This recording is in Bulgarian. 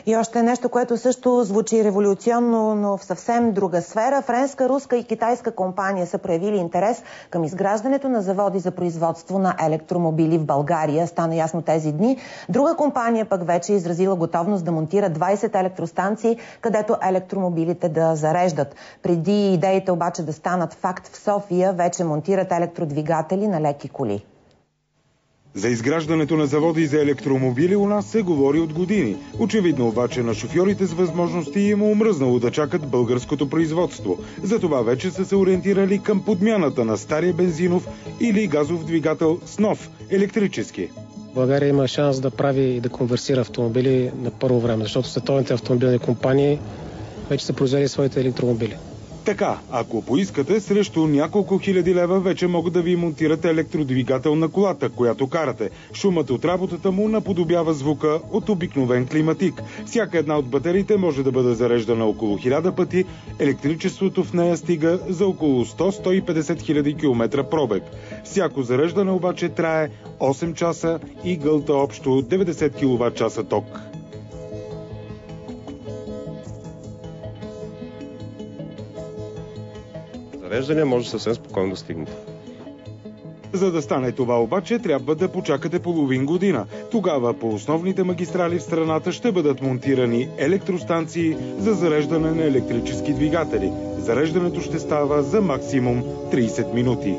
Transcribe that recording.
И още нещо, което също звучи революционно, но в съвсем друга сфера. Френска, руска и китайска компания са проявили интерес към изграждането на заводи за производство на електромобили в България. Стана ясно тези дни. Друга компания пък вече изразила готовност да монтира 20 електростанции, където електромобилите да зареждат. Преди идеите обаче да станат факт, в София вече монтират електродвигатели на леки коли. За изграждането на заводи за електромобили у нас се говори от години. Очевидно обаче на шофьорите с възможности им е омръзнало да чакат българското производство. Затова вече са се ориентирали към подмяната на стария бензинов или газов двигател с нов, електрически. България има шанс да прави и да конверсира автомобили на първо време, защото световните автомобилни компании вече са произвели своите електромобили. Така, ако поискате, срещу няколко хиляди лева вече могат да ви монтират електродвигател на колата, която карате. Шумът от работата му наподобява звука от обикновен климатик. Всяка една от батериите може да бъде зареждана около 1000 пъти. Електричеството в нея стига за около 100-150 хиляди километра пробег. Всяко зареждане обаче трае 8 часа и гълта общо 90 кВт-часа ток. Зареждане може съвсем спокойно да стигнете. За да стане това обаче, трябва да почакате половин година. Тогава по основните магистрали в страната ще бъдат монтирани електростанции за зареждане на електрически двигатели. Зареждането ще става за максимум 30 минути.